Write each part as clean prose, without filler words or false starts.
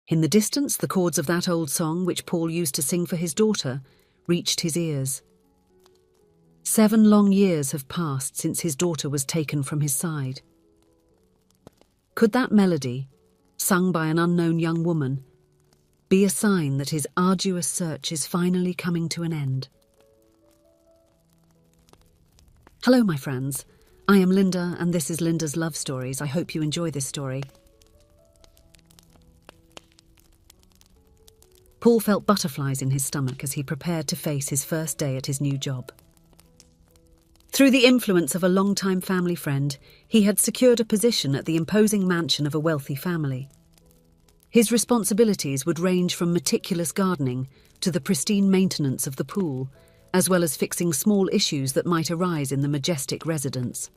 In the distance, the chords of that old song, which Paul used to sing for his daughter, reached his ears. 7 long years have passed since his daughter was taken from his side. Could that melody, sung by an unknown young woman, be a sign that his arduous search is finally coming to an end? Hello, my friends. I am Linda, and this is Linda's Love Stories. I hope you enjoy this story. Paul felt butterflies in his stomach as he prepared to face his first day at his new job. Through the influence of a longtime family friend, he had secured a position at the imposing mansion of a wealthy family. His responsibilities would range from meticulous gardening to the pristine maintenance of the pool, as well as fixing small issues that might arise in the majestic residence.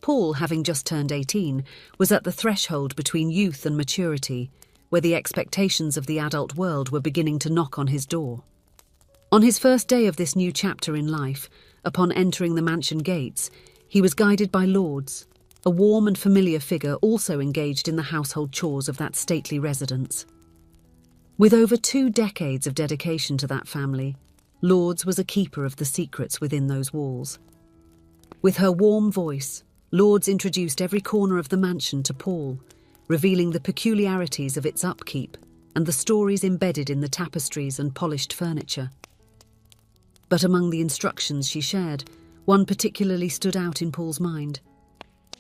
Paul, having just turned 18, was at the threshold between youth and maturity, where the expectations of the adult world were beginning to knock on his door. On his first day of this new chapter in life, upon entering the mansion gates, he was guided by lords, a warm and familiar figure also engaged in the household chores of that stately residence. With over 2 decades of dedication to that family, Lourdes was a keeper of the secrets within those walls. With her warm voice, Lourdes introduced every corner of the mansion to Paul, revealing the peculiarities of its upkeep and the stories embedded in the tapestries and polished furniture. But among the instructions she shared, one particularly stood out in Paul's mind: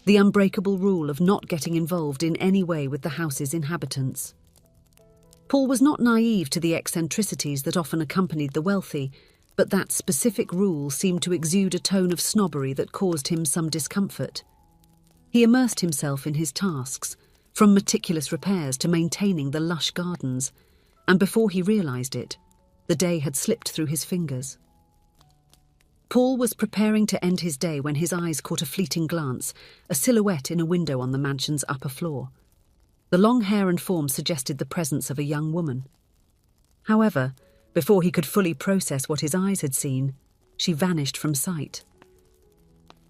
the unbreakable rule of not getting involved in any way with the house's inhabitants. Paul was not naive to the eccentricities that often accompanied the wealthy, but that specific rule seemed to exude a tone of snobbery that caused him some discomfort. He immersed himself in his tasks, from meticulous repairs to maintaining the lush gardens, and before he realized it, the day had slipped through his fingers. Paul was preparing to end his day when his eyes caught a fleeting glance, a silhouette in a window on the mansion's upper floor. The long hair and form suggested the presence of a young woman. However, before he could fully process what his eyes had seen, she vanished from sight.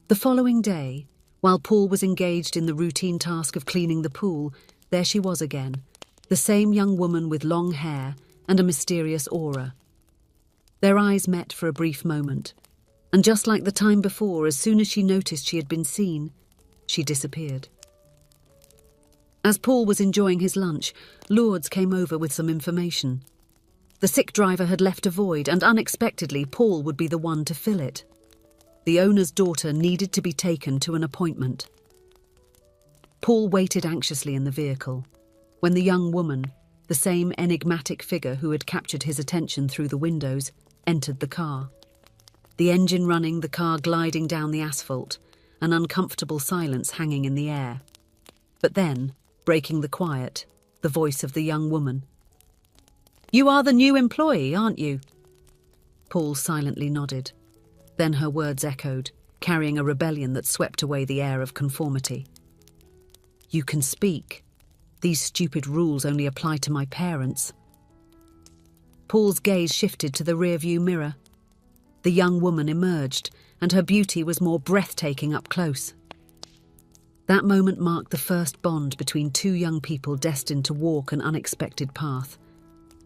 The following day, while Paul was engaged in the routine task of cleaning the pool, there she was again, the same young woman with long hair and a mysterious aura. Their eyes met for a brief moment, and just like the time before, as soon as she noticed she had been seen, she disappeared. As Paul was enjoying his lunch, Lourdes came over with some information. The sick driver had left a void, and unexpectedly, Paul would be the one to fill it. The owner's daughter needed to be taken to an appointment. Paul waited anxiously in the vehicle, when the young woman, the same enigmatic figure who had captured his attention through the windows, entered the car. The engine running, the car gliding down the asphalt, an uncomfortable silence hanging in the air. But then, breaking the quiet, the voice of the young woman. "You are the new employee, aren't you?" Paul silently nodded. Then her words echoed, carrying a rebellion that swept away the air of conformity. "You can speak. These stupid rules only apply to my parents." Paul's gaze shifted to the rearview mirror. The young woman emerged, and her beauty was more breathtaking up close. That moment marked the first bond between 2 young people destined to walk an unexpected path.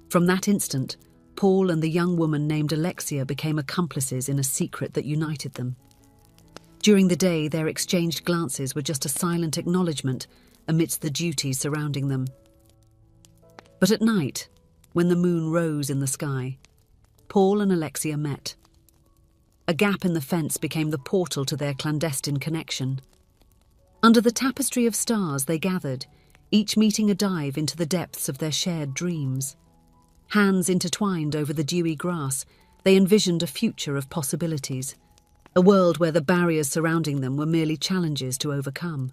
From that instant, Paul and the young woman named Alexia became accomplices in a secret that united them. During the day, their exchanged glances were just a silent acknowledgement amidst the duties surrounding them. But at night, when the moon rose in the sky, Paul and Alexia met. A gap in the fence became the portal to their clandestine connection. Under the tapestry of stars they gathered, each meeting a dive into the depths of their shared dreams. Hands intertwined over the dewy grass, they envisioned a future of possibilities, a world where the barriers surrounding them were merely challenges to overcome.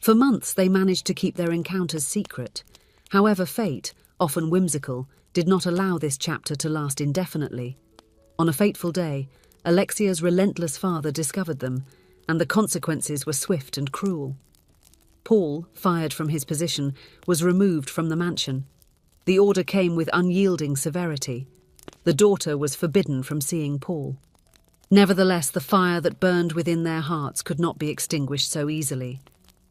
For months they managed to keep their encounters secret. However, fate, often whimsical, did not allow this chapter to last indefinitely. On a fateful day, Alexia's relentless father discovered them, and the consequences were swift and cruel. Paul, fired from his position, was removed from the mansion. The order came with unyielding severity. The daughter was forbidden from seeing Paul. Nevertheless, the fire that burned within their hearts could not be extinguished so easily.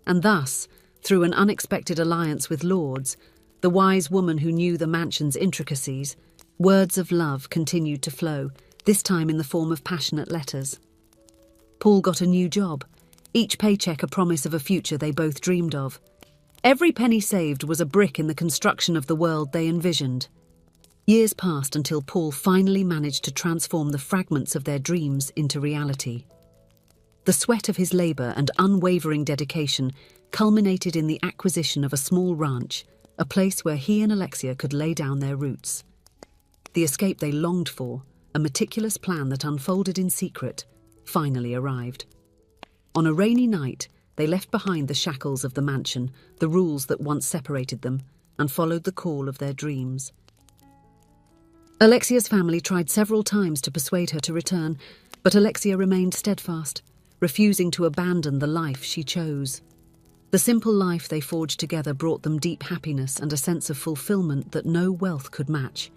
And thus, through an unexpected alliance with Lourdes, the wise woman who knew the mansion's intricacies, words of love continued to flow, this time in the form of passionate letters. Paul got a new job, each paycheck a promise of a future they both dreamed of. Every penny saved was a brick in the construction of the world they envisioned. Years passed until Paul finally managed to transform the fragments of their dreams into reality. The sweat of his labour and unwavering dedication culminated in the acquisition of a small ranch, a place where he and Alexia could lay down their roots. The escape they longed for, a meticulous plan that unfolded in secret, finally arrived. On a rainy night, they left behind the shackles of the mansion, the rules that once separated them, and followed the call of their dreams. Alexia's family tried several times to persuade her to return, but Alexia remained steadfast, refusing to abandon the life she chose. The simple life they forged together brought them deep happiness and a sense of fulfillment that no wealth could match.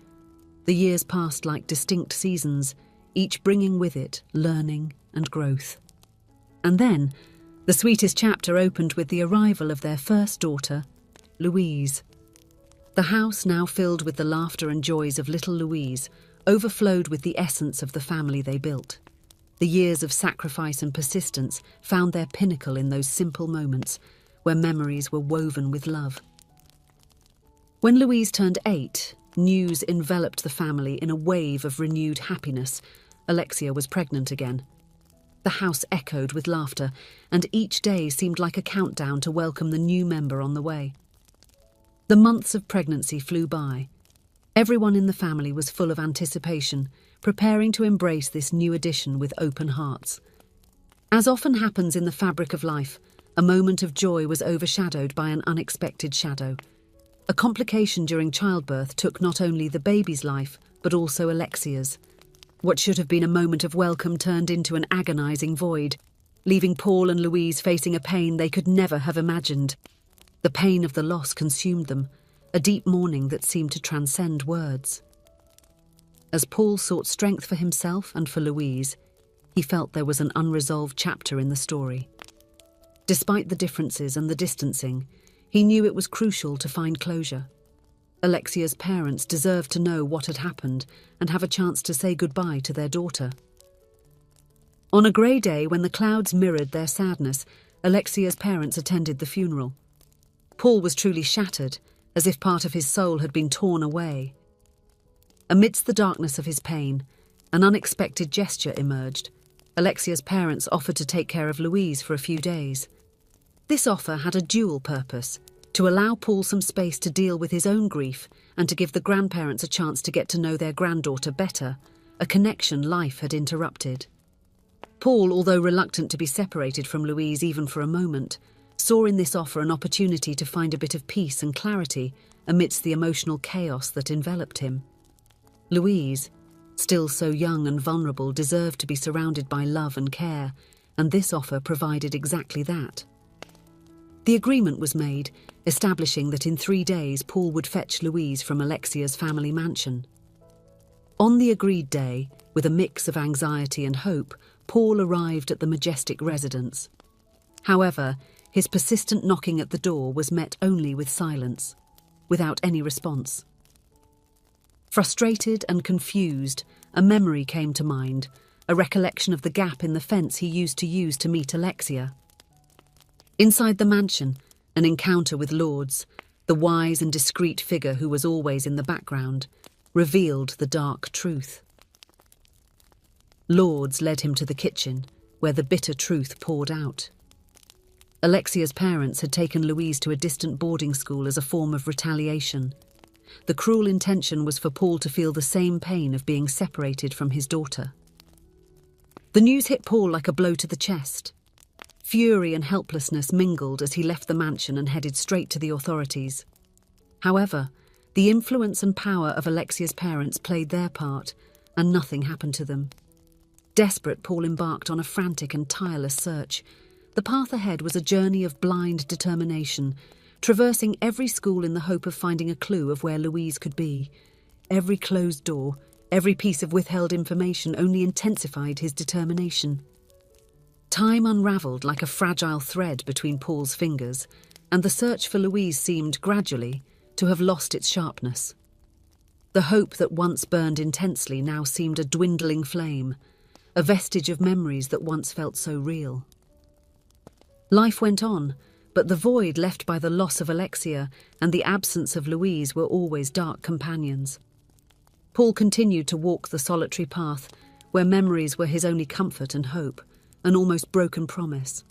The years passed like distinct seasons, each bringing with it learning and growth. And then, the sweetest chapter opened with the arrival of their first daughter, Louise. The house, now filled with the laughter and joys of little Louise, overflowed with the essence of the family they built. The years of sacrifice and persistence found their pinnacle in those simple moments, where memories were woven with love. When Louise turned 8, news enveloped the family in a wave of renewed happiness. Alexia was pregnant again. The house echoed with laughter, and each day seemed like a countdown to welcome the new member on the way. The months of pregnancy flew by. Everyone in the family was full of anticipation, preparing to embrace this new addition with open hearts. As often happens in the fabric of life, a moment of joy was overshadowed by an unexpected shadow. A complication during childbirth took not only the baby's life, but also Alexia's. What should have been a moment of welcome turned into an agonizing void, leaving Paul and Louise facing a pain they could never have imagined. The pain of the loss consumed them, a deep mourning that seemed to transcend words. As Paul sought strength for himself and for Louise, he felt there was an unresolved chapter in the story. Despite the differences and the distancing, he knew it was crucial to find closure. Alexia's parents deserved to know what had happened and have a chance to say goodbye to their daughter. On a grey day when the clouds mirrored their sadness, Alexia's parents attended the funeral. Paul was truly shattered, as if part of his soul had been torn away. Amidst the darkness of his pain, an unexpected gesture emerged. Alexia's parents offered to take care of Louise for a few days. This offer had a dual purpose: to allow Paul some space to deal with his own grief and to give the grandparents a chance to get to know their granddaughter better, a connection life had interrupted. Paul, although reluctant to be separated from Louise even for a moment, saw in this offer an opportunity to find a bit of peace and clarity amidst the emotional chaos that enveloped him. Louise, still so young and vulnerable, deserved to be surrounded by love and care, and this offer provided exactly that. The agreement was made, establishing that in 3 days Paul would fetch Louise from Alexia's family mansion. On the agreed day, with a mix of anxiety and hope, Paul arrived at the majestic residence. However, his persistent knocking at the door was met only with silence, without any response. Frustrated and confused, a memory came to mind, a recollection of the gap in the fence he used to use to meet Alexia. Inside the mansion, an encounter with Lords, the wise and discreet figure who was always in the background, revealed the dark truth. Lords led him to the kitchen, where the bitter truth poured out. Alexia's parents had taken Louise to a distant boarding school as a form of retaliation. The cruel intention was for Paul to feel the same pain of being separated from his daughter. The news hit Paul like a blow to the chest. Fury and helplessness mingled as he left the mansion and headed straight to the authorities. However, the influence and power of Alexia's parents played their part, and nothing happened to them. Desperate, Paul embarked on a frantic and tireless search. The path ahead was a journey of blind determination, traversing every school in the hope of finding a clue of where Louise could be. Every closed door, every piece of withheld information only intensified his determination. Time unravelled like a fragile thread between Paul's fingers, and the search for Louise seemed gradually, to have lost its sharpness. The hope that once burned intensely now seemed a dwindling flame, a vestige of memories that once felt so real. Life went on, but the void left by the loss of Alexia and the absence of Louise were always dark companions. Paul continued to walk the solitary path, where memories were his only comfort and hope, an almost broken promise.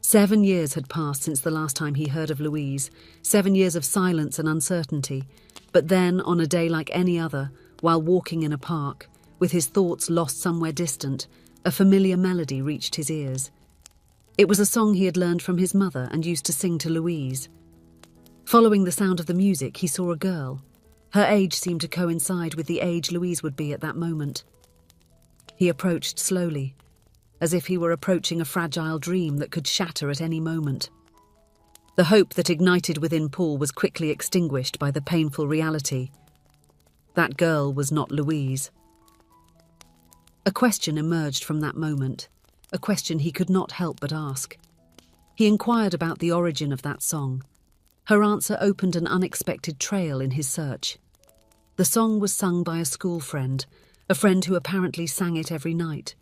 7 years had passed since the last time he heard of Louise, 7 years of silence and uncertainty, but then, on a day like any other, while walking in a park, with his thoughts lost somewhere distant, a familiar melody reached his ears. It was a song he had learned from his mother and used to sing to Louise. Following the sound of the music, he saw a girl. Her age seemed to coincide with the age Louise would be at that moment. He approached slowly, as if he were approaching a fragile dream that could shatter at any moment. The hope that ignited within Paul was quickly extinguished by the painful reality. That girl was not Louise. A question emerged from that moment, a question he could not help but ask. He inquired about the origin of that song. Her answer opened an unexpected trail in his search. The song was sung by a school friend, a friend who apparently sang it every night.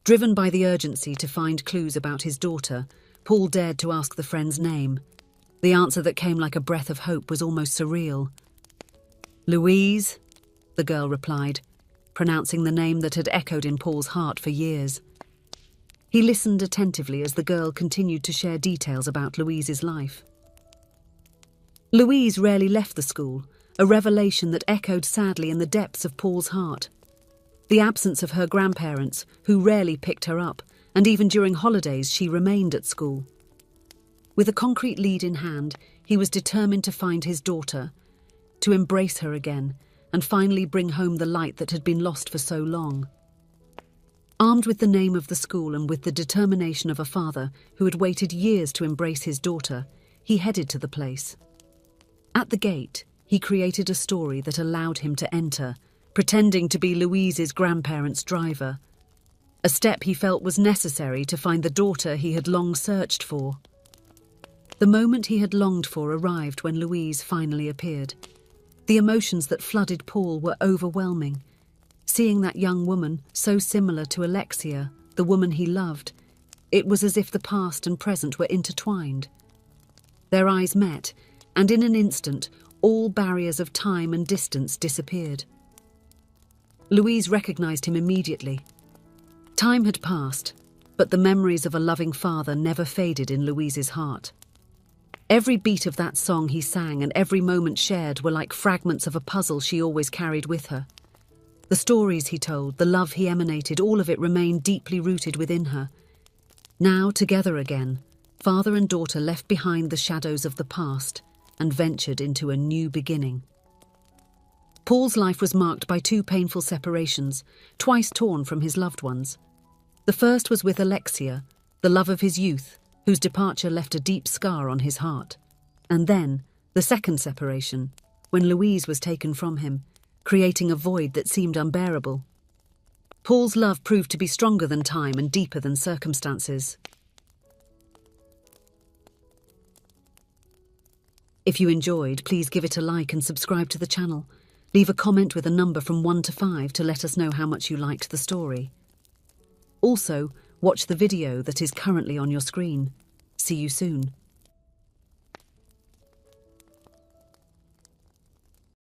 Driven by the urgency to find clues about his daughter, Paul dared to ask the friend's name. The answer that came like a breath of hope was almost surreal. "Louise," the girl replied, pronouncing the name that had echoed in Paul's heart for years. He listened attentively as the girl continued to share details about Louise's life. Louise rarely left the school, a revelation that echoed sadly in the depths of Paul's heart. The absence of her grandparents, who rarely picked her up, and even during holidays she remained at school. With a concrete lead in hand, he was determined to find his daughter, to embrace her again, and finally bring home the light that had been lost for so long. Armed with the name of the school and with the determination of a father who had waited years to embrace his daughter, he headed to the place. At the gate, he created a story that allowed him to enter, pretending to be Louise's grandparents' driver, a step he felt was necessary to find the daughter he had long searched for. The moment he had longed for arrived when Louise finally appeared. The emotions that flooded Paul were overwhelming. Seeing that young woman, so similar to Alexia, the woman he loved, it was as if the past and present were intertwined. Their eyes met, and in an instant, all barriers of time and distance disappeared. Louise recognized him immediately. Time had passed, but the memories of a loving father never faded in Louise's heart. Every beat of that song he sang and every moment shared were like fragments of a puzzle she always carried with her. The stories he told, the love he emanated, all of it remained deeply rooted within her. Now, together again, father and daughter left behind the shadows of the past and ventured into a new beginning. Paul's life was marked by 2 painful separations, twice torn from his loved ones. The first was with Alexia, the love of his youth, whose departure left a deep scar on his heart. And then, the second separation, when Louise was taken from him, creating a void that seemed unbearable. Paul's love proved to be stronger than time and deeper than circumstances. If you enjoyed, please give it a like and subscribe to the channel. Leave a comment with a number from 1 to 5 to let us know how much you liked the story. Also, watch the video that is currently on your screen. See you soon.